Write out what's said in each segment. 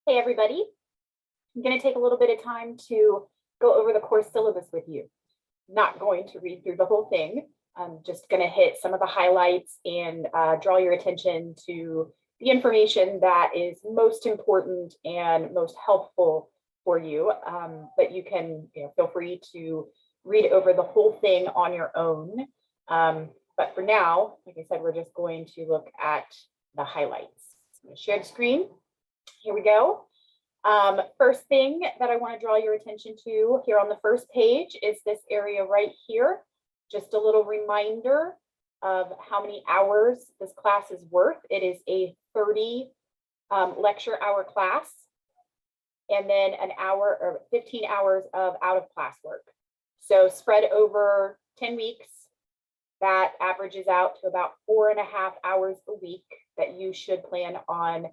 Hey, everybody. I'm going to take a little bit of time to go over the course syllabus with you. Not going to read through the whole thing. I'm just going to hit some of the highlights and draw your attention to the information that is most important and most helpful for you. But you can feel free to read over the whole thing on your own. But for now, like I said, we're just going to look at the highlights. I'm going to share the screen. Here we go. First thing that I want to draw your attention to here on the first page is this area right here. Just a little reminder of how many hours this class is worth. It is a 30 lecture hour class, and then an hour or 15 hours of out of class work. So spread over 10 weeks, that averages out to about 4.5 hours a week that you should plan on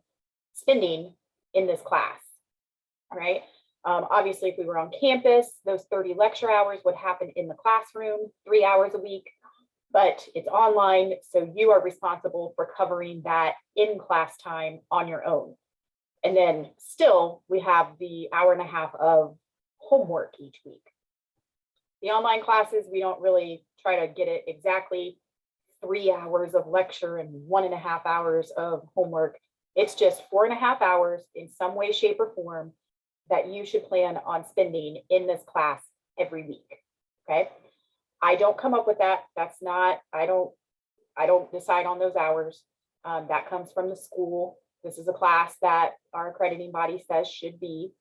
spending in this class. All right. Obviously, if we were on campus, those 30 lecture hours would happen in the classroom, 3 hours a week, but it's online. So you are responsible for covering that in class time on your own. And then still, we have the 1.5 hours of homework each week. The online classes, we don't really try to get it exactly 3 hours of lecture and 1.5 hours of homework. It's just 4.5 hours in some way, shape, or form that you should plan on spending in this class every week. Okay. I don't come up with that. That's not, I don't decide on those hours. That comes from the school. This is a class that our accrediting body says should be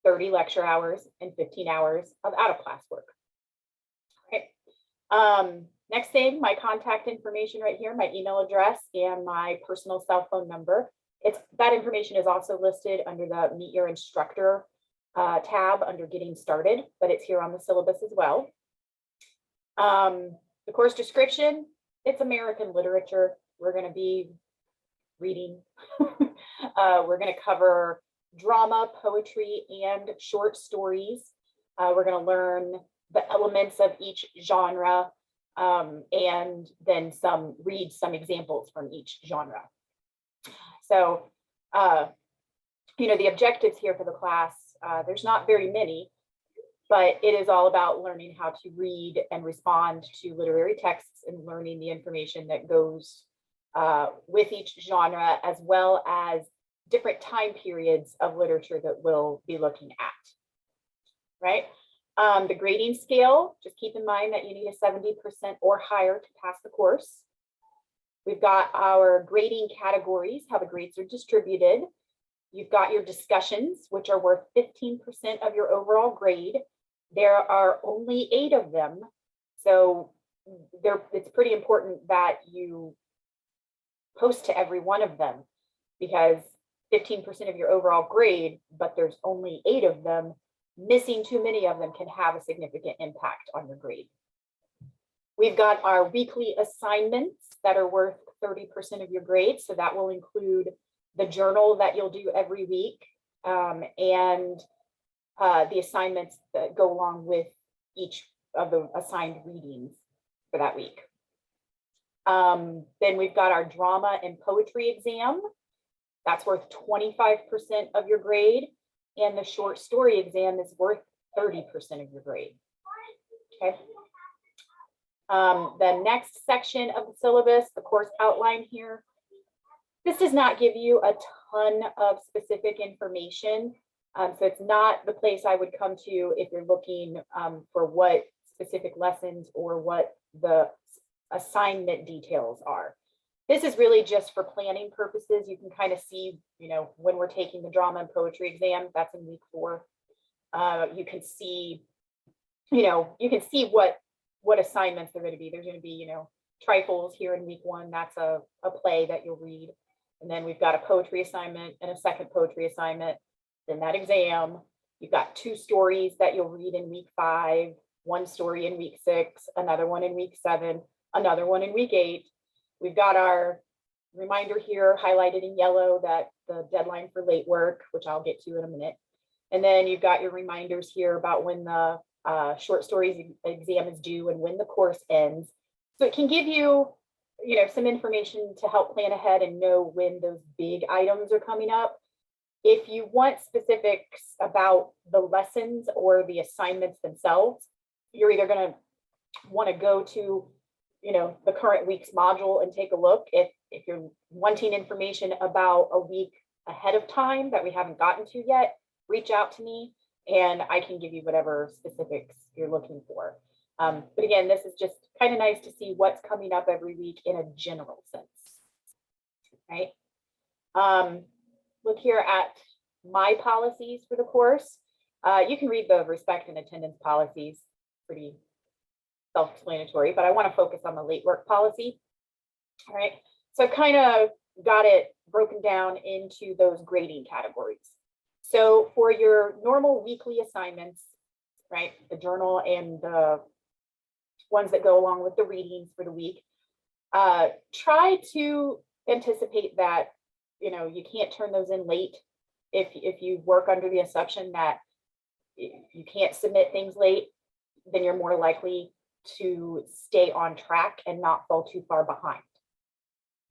30 lecture hours and 15 hours of out of class work. Okay. Next thing, my contact information right here, my email address and my personal cell phone number. That information is also listed under the Meet Your Instructor tab under Getting Started, but it's here on the syllabus as well. The course description, it's American literature. We're going to be reading. We're going to cover drama, poetry, and short stories. We're going to learn the elements of each genre and then read some examples from each genre. So, the objectives here for the class, there's not very many, but it is all about learning how to read and respond to literary texts and learning the information that goes with each genre, as well as different time periods of literature that we'll be looking at, right? The grading scale, just keep in mind that you need a 70% or higher to pass the course. We've got our grading categories, how the grades are distributed. You've got your discussions, which are worth 15% of your overall grade. There are only 8 of them. So it's pretty important that you post to every one of them, because 15% of your overall grade, but there's only 8 of them. Missing too many of them can have a significant impact on your grade. We've got our weekly assignments that are worth 30% of your grade. So that will include the journal that you'll do every week and the assignments that go along with each of the assigned readings for that week. Then we've got our drama and poetry exam. That's worth 25% of your grade. And the short story exam is worth 30% of your grade. Okay. The next section of the syllabus, the course outline here, this does not give you a ton of specific information. So it's not the place I would come to if you're looking for what specific lessons or what the assignment details are. This is really just for planning purposes. You can kind of see, when we're taking the drama and poetry exam, that's in week 4. You can see, what assignments they're going to be. There's going to be, trifles here in week 1. That's a play that you'll read. And then we've got a poetry assignment and a second poetry assignment. Then that exam, you've got 2 stories that you'll read in week 5, 1 story in week 6, another one in week 7, another one in week 8. We've got our reminder here highlighted in yellow that the deadline for late work, which I'll get to in a minute. And then you've got your reminders here about when the short stories exam is due and when the course ends. So it can give you, some information to help plan ahead and know when those big items are coming up. If you want specifics about the lessons or the assignments themselves, you're either going to want to go to, the current week's module and take a look. If you're wanting information about a week ahead of time that we haven't gotten to yet, reach out to me and I can give you whatever specifics you're looking for. But again, this is just kind of nice to see what's coming up every week in a general sense, right? Look here at my policies for the course. You can read the respect and attendance policies, pretty self-explanatory, but I want to focus on the late work policy. All right, so I kind of got it broken down into those grading categories. So for your normal weekly assignments, right, the journal and the ones that go along with the readings for the week, try to anticipate that, you can't turn those in late. If you work under the assumption that you can't submit things late, then you're more likely to stay on track and not fall too far behind.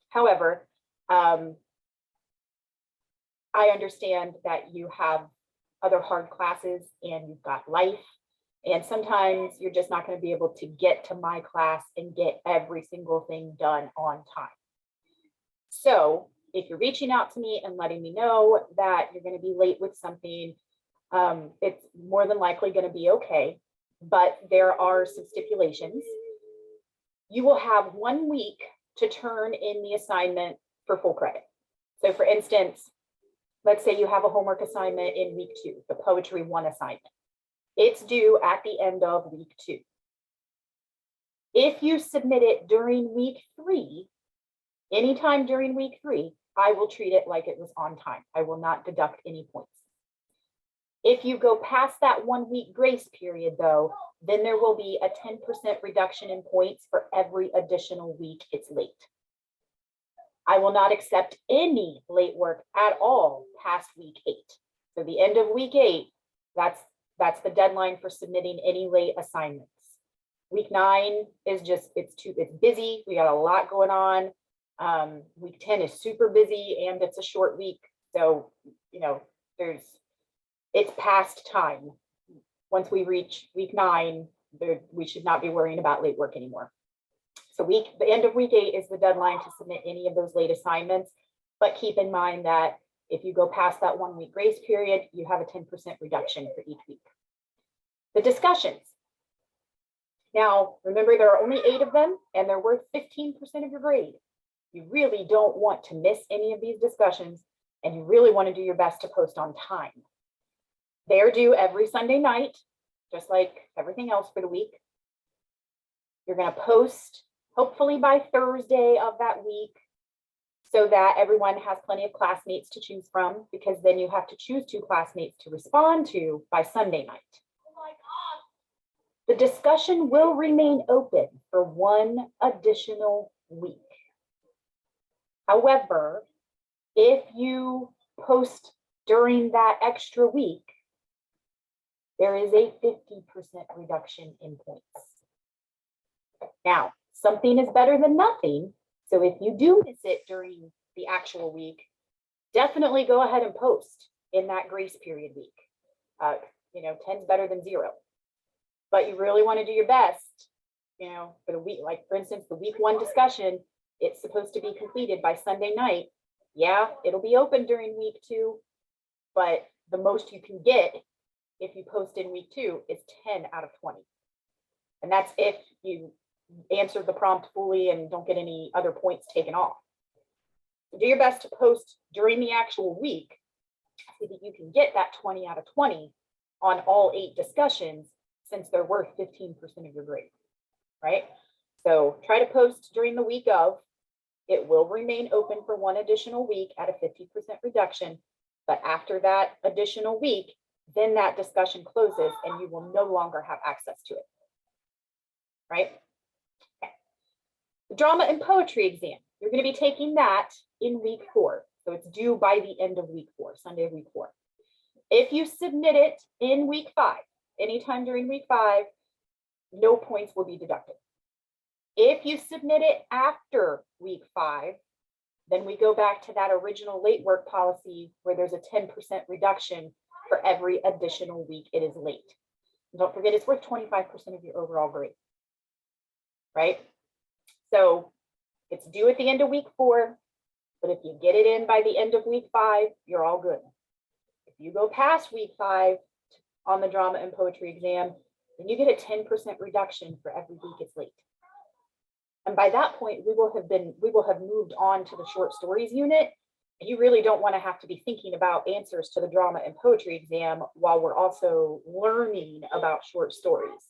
However, I understand that you have other hard classes and you've got life, and sometimes you're just not going to be able to get to my class and get every single thing done on time. So if you're reaching out to me and letting me know that you're going to be late with something, it's more than likely going to be okay, but there are some stipulations. You will have 1 week to turn in the assignment for full credit. So for instance, let's say you have a homework assignment in week 2, the Poetry 1 assignment. It's due at the end of week 2. If you submit it during week 3, anytime during week 3, I will treat it like it was on time. I will not deduct any points. If you go past that 1 week grace period though, then there will be a 10% reduction in points for every additional week it's late. I will not accept any late work at all past week 8. So the end of week 8, that's the deadline for submitting any late assignments. Week 9 is just, it's busy. We got a lot going on. Week 10 is super busy and it's a short week. So, it's past time. Once we reach week 9, we should not be worrying about late work anymore. So the end of week 8 is the deadline to submit any of those late assignments, but keep in mind that if you go past that 1 week grace period, you have a 10% reduction for each week. The discussions. Now, remember there are only 8 of them and they're worth 15% of your grade. You really don't want to miss any of these discussions and you really want to do your best to post on time. They're due every Sunday night, just like everything else for the week. You're going to post hopefully by Thursday of that week so that everyone has plenty of classmates to choose from, because then you have to choose 2 classmates to respond to by Sunday night. Oh my God. The discussion will remain open for 1 additional week. However, if you post during that extra week, there is a 50% reduction in points. Now, something is better than nothing. So if you do miss it during the actual week, definitely go ahead and post in that grace period week. 10's better than 0. But you really want to do your best, for the week. Like for instance, the week 1 discussion, it's supposed to be completed by Sunday night. Yeah, it'll be open during week 2, but the most you can get if you post in week 2 is 10 out of 20. And that's if you answer the prompt fully and don't get any other points taken off. So do your best to post during the actual week so that you can get that 20 out of 20 on all 8 discussions, since they're worth 15% of your grade, right? So try to post during the week of. It will remain open for 1 additional week at a 50% reduction, but after that additional week, then that discussion closes and you will no longer have access to it, right? Okay. The drama and poetry exam, you're going to be taking that in week 4. So it's due by the end of week 4, Sunday of week 4. If you submit it in week 5, anytime during week 5, no points will be deducted. If you submit it after week 5, Then we go back to that original late work policy where there's a 10% reduction for every additional week it is late. And don't forget, it's worth 25% of your overall grade, right? So it's due at the end of week 4, but if you get it in by the end of week 5, you're all good. If you go past week 5 on the drama and poetry exam, then you get a 10% reduction for every week it's late. And by that point, we will have moved on to the short stories unit. And you really don't want to have to be thinking about answers to the drama and poetry exam while we're also learning about short stories,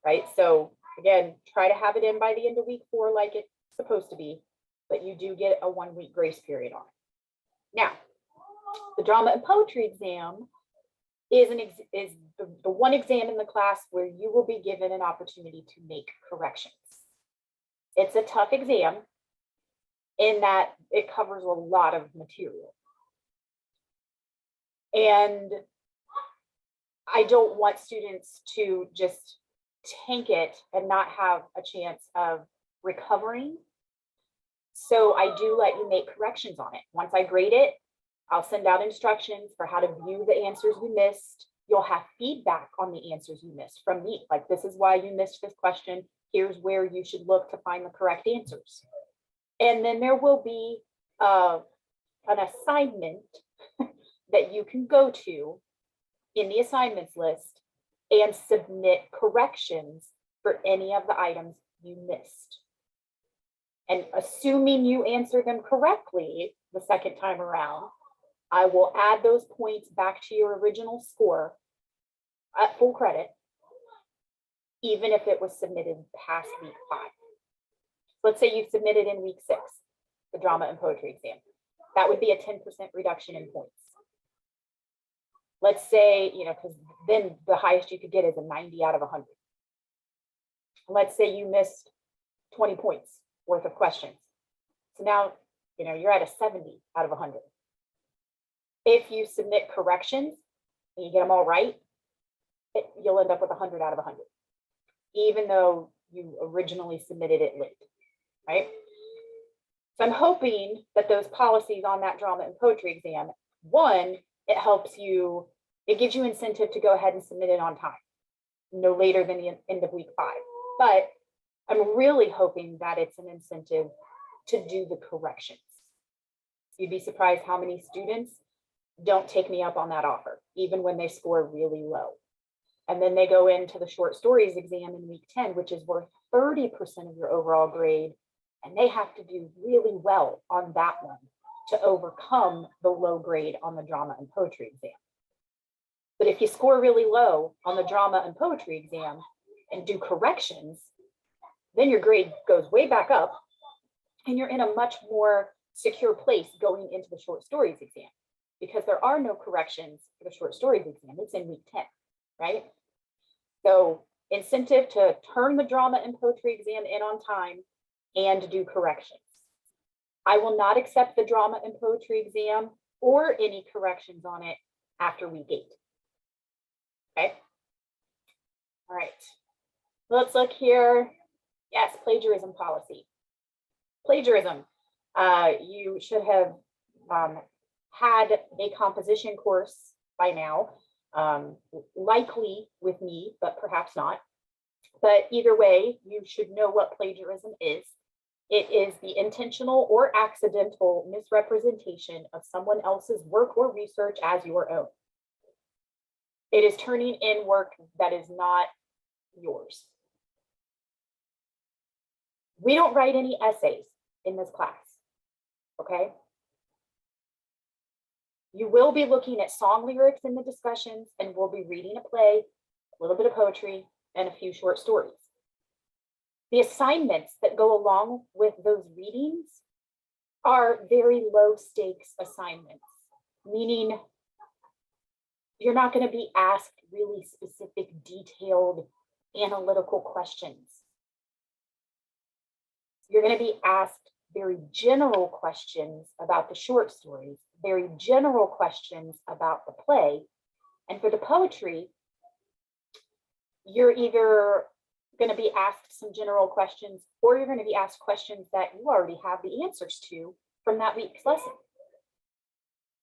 right? So again, try to have it in by the end of week 4 like it's supposed to be, but you do get a 1-week grace period on it. Now, the drama and poetry exam is the one exam in the class where you will be given an opportunity to make corrections. It's a tough exam in that it covers a lot of material. And I don't want students to just tank it and not have a chance of recovering. So I do let you make corrections on it. Once I grade it, I'll send out instructions for how to view the answers you missed. You'll have feedback on the answers you missed from me. Like, this is why you missed this question. Here's where you should look to find the correct answers. And then there will be an assignment that you can go to in the assignments list and submit corrections for any of the items you missed. And assuming you answer them correctly the second time around, I will add those points back to your original score at full credit, even if it was submitted past week 5. Let's say you submitted in week 6, the drama and poetry exam. That would be a 10% reduction in points. Let's say, because then the highest you could get is a 90 out of 100. Let's say you missed 20 points worth of questions. So now, you're at a 70 out of 100. If you submit corrections and you get them all right, you'll end up with 100 out of 100, even though you originally submitted it late, right? So I'm hoping that those policies on that drama and poetry exam, one, it gives you incentive to go ahead and submit it on time, no later than the end of week 5. But I'm really hoping that it's an incentive to do the corrections. You'd be surprised how many students don't take me up on that offer, even when they score really low. And then they go into the short stories exam in week 10, which is worth 30% of your overall grade. And they have to do really well on that one to overcome the low grade on the drama and poetry exam. But if you score really low on the drama and poetry exam and do corrections, then your grade goes way back up and you're in a much more secure place going into the short stories exam, because there are no corrections for the short stories exam. It's in week 10, right? So incentive to turn the drama and poetry exam in on time and do corrections. I will not accept the drama and poetry exam or any corrections on it after week 8. Okay. All right. Let's look here. Yes, plagiarism policy. Plagiarism. You should have had a composition course by now, likely with me, but perhaps not. But either way, you should know what plagiarism is. It is the intentional or accidental misrepresentation of someone else's work or research as your own. It is turning in work that is not yours. We don't write any essays in this class, okay? You will be looking at song lyrics in the discussions, and we'll be reading a play, a little bit of poetry, and a few short stories. The assignments that go along with those readings are very low stakes assignments, meaning you're not going to be asked really specific, detailed, analytical questions. You're going to be asked very general questions about the short stories, very general questions about the play. And for the poetry, you're either going to be asked some general questions, or you're going to be asked questions that you already have the answers to from that week's lesson.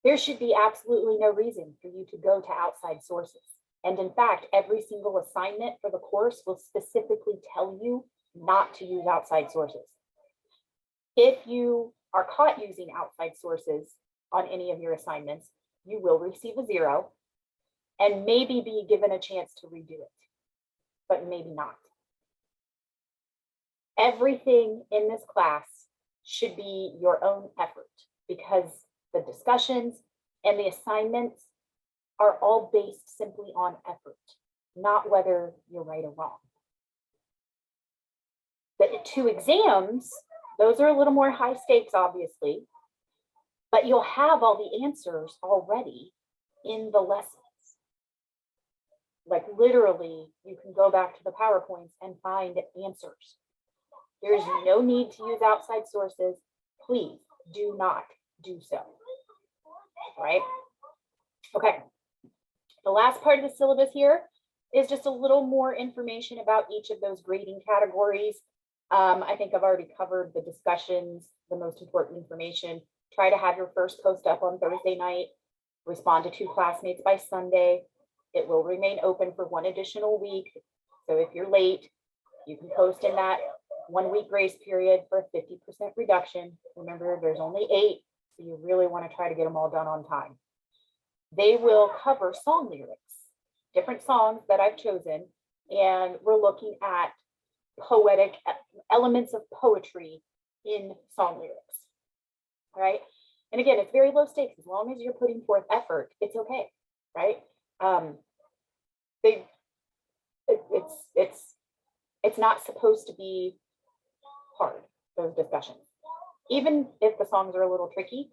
There should be absolutely no reason for you to go to outside sources. And in fact, every single assignment for the course will specifically tell you not to use outside sources. If you are caught using outside sources on any of your assignments, you will receive a 0 and maybe be given a chance to redo it, but maybe not. Everything in this class should be your own effort because the discussions and the assignments are all based simply on effort, not whether you're right or wrong. The 2 exams, those are a little more high stakes, obviously, but you'll have all the answers already in the lessons. Like literally, you can go back to the PowerPoints and find answers. There's no need to use outside sources. Please do not do so. Right? Okay. The last part of the syllabus here is just a little more information about each of those grading categories. I think I've already covered the discussions, the most important information. Try to have your first post up on Thursday night. Respond to 2 classmates by Sunday. It will remain open for 1 additional week. So if you're late, you can post in that 1 week grace period for a 50% reduction. Remember, there's only 8, so you really want to try to get them all done on time. They will cover song lyrics, different songs that I've chosen, and we're looking at poetic elements of poetry in song lyrics. All right. And again, it's very low stakes. As long as you're putting forth effort, it's okay. Right. It's not supposed to be hard, those discussions. Even if the songs are a little tricky,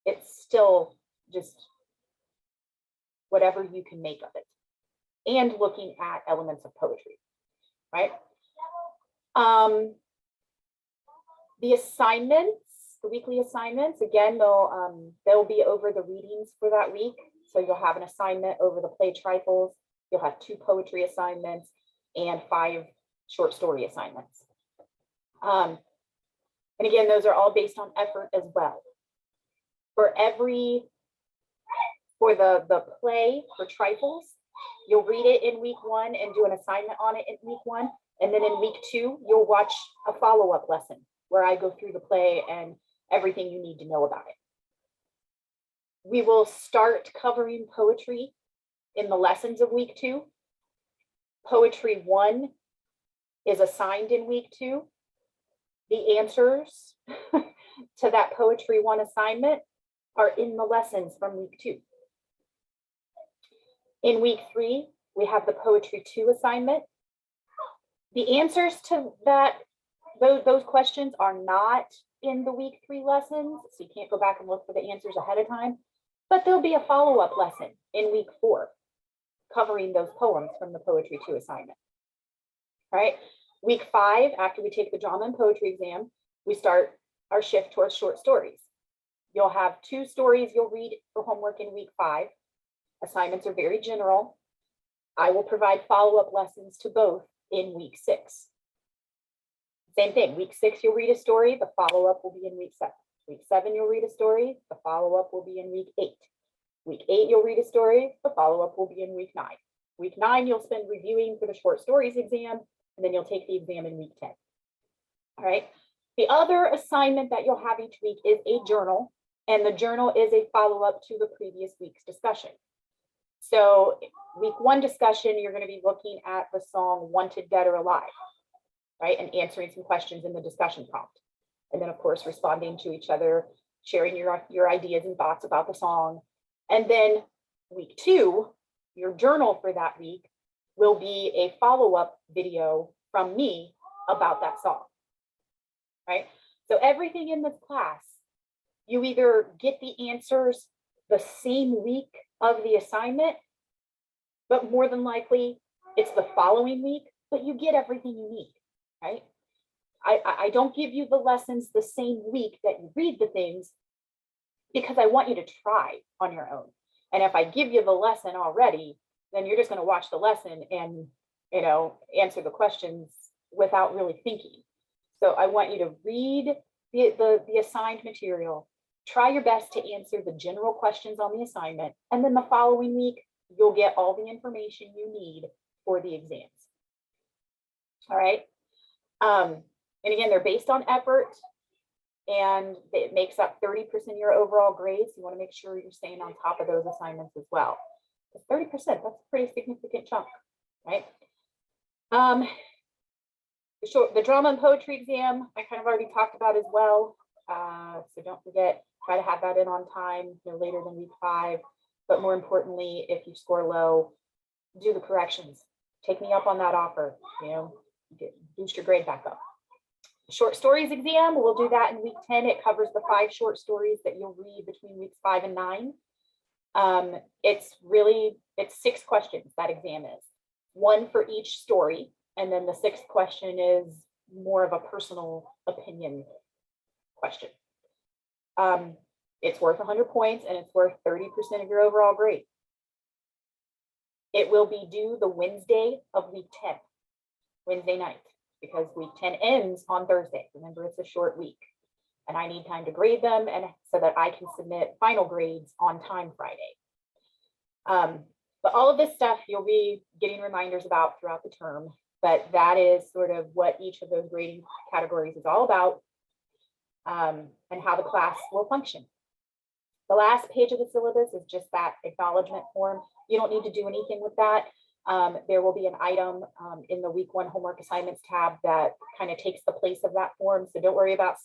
it's still just whatever you can make of it. And looking at elements of poetry, right? The assignments, the weekly assignments, again, they'll be over the readings for that week. So you'll have an assignment over the play trifles. You'll have 2 poetry assignments and 5 short story assignments. And again, those are all based on effort as well. For the play for trifles, you'll read it in week 1 and do an assignment on it in week 1. And then in week 2, you'll watch a follow-up lesson where I go through the play and everything you need to know about it. We will start covering poetry in the lessons of week 2. Poetry 1 is assigned in week 2. The answers to that poetry 1 assignment are in the lessons from week 2. In week 3, we have the poetry 2 assignment. The answers to those questions are not in the week 3 lessons, so you can't go back and look for the answers ahead of time, but there'll be a follow-up lesson in week 4 covering those poems from the poetry 2 assignment. All right, week 5, after we take the drama and poetry exam, we start our shift towards short stories. You'll have 2 stories you'll read for homework in week 5. Assignments are very general. I will provide follow-up lessons to both in week 6. Same thing, week 6, you'll read a story, the follow-up will be in week 7. Week 7, you'll read a story, the follow-up will be in week 8. Week 8, you'll read a story, the follow-up will be in week 9. Week 9, you'll spend reviewing for the short stories exam, and then you'll take the exam in week 10. All right, the other assignment that you'll have each week is a journal, and the journal is a follow-up to the previous week's discussion. So week 1 discussion, you're going to be looking at the song Wanted Dead or Alive, right? And answering some questions in the discussion prompt. And then of course, responding to each other, sharing your ideas and thoughts about the song. And then week 2, your journal for that week will be a follow-up video from me about that song, right? So everything in this class, you either get the answers the same week of the assignment, but more than likely it's the following week, but you get everything you need, right? I don't give you the lessons the same week that you read the things because I want you to try on your own. And if I give you the lesson already, then you're just going to watch the lesson and, answer the questions without really thinking. So I want you to read the assigned material. Try your best to answer the general questions on the assignment, and then the following week, you'll get all the information you need for the exams. All right. And again, they're based on effort, and it makes up 30% of your overall grades. You want to make sure you're staying on top of those assignments as well. Because 30%, that's a pretty significant chunk, right? The drama and poetry exam, I kind of already talked about as well. So don't forget, try to have that in on time, no later than week 5. But more importantly, if you score low, do the corrections. Take me up on that offer, boost your grade back up. Short stories exam, we'll do that in week 10. It covers the 5 short stories that you'll read between weeks 5 and 9. It's 6 questions, that exam is. 1 for each story. And then the 6th question is more of a personal opinion question. It's worth 100 points, and it's worth 30% of your overall grade. It will be due the Wednesday of week 10, Wednesday night, because week 10 ends on Thursday. Remember, it's a short week, and I need time to grade them, and so that I can submit final grades on time Friday. But all of this stuff you'll be getting reminders about throughout the term, but that is sort of what each of those grading categories is all about, and how the class will function. The last page of the syllabus is just that acknowledgement form. You don't need to do anything with that. There will be an item in the week 1 homework assignments tab that kind of takes the place of that form. So don't worry about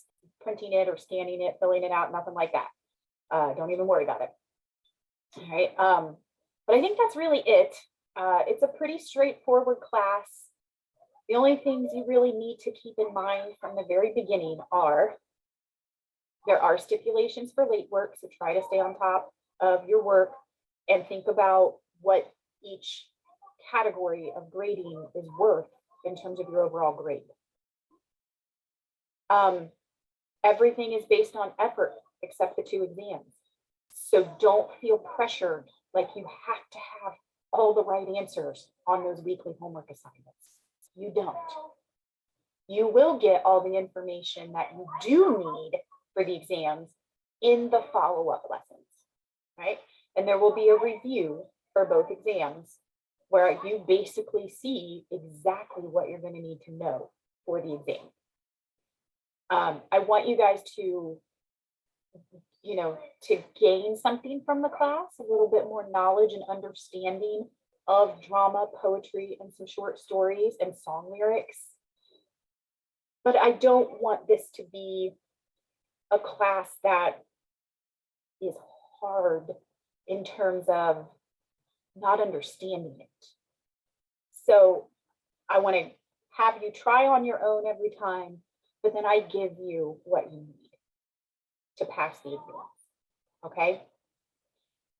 printing it or scanning it, filling it out, nothing like that. Don't even worry about it. All right. But I think that's really it. It's a pretty straightforward class. The only things you really need to keep in mind from the very beginning are there are stipulations for late work, so try to stay on top of your work and think about what each category of grading is worth in terms of your overall grade. Everything is based on effort except the 2 exams. So don't feel pressured like you have to have all the right answers on those weekly homework assignments. You don't. You will get all the information that you do need for the exams in the follow-up lessons, right? And there will be a review for both exams where you basically see exactly what you're going to need to know for the exam. I want you guys to, to gain something from the class, a little bit more knowledge and understanding of drama, poetry, and some short stories and song lyrics. But I don't want this to be a class that is hard in terms of not understanding it. So I want to have you try on your own every time, but then I give you what you need to pass the exam. Okay.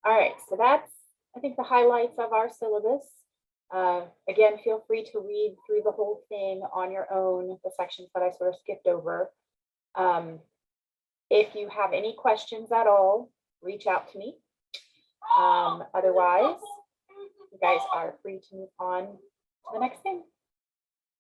All right. So that's, I think, the highlights of our syllabus. Again, feel free to read through the whole thing on your own, the sections that I sort of skipped over. If you have any questions at all, reach out to me. Otherwise, you guys are free to move on to the next thing.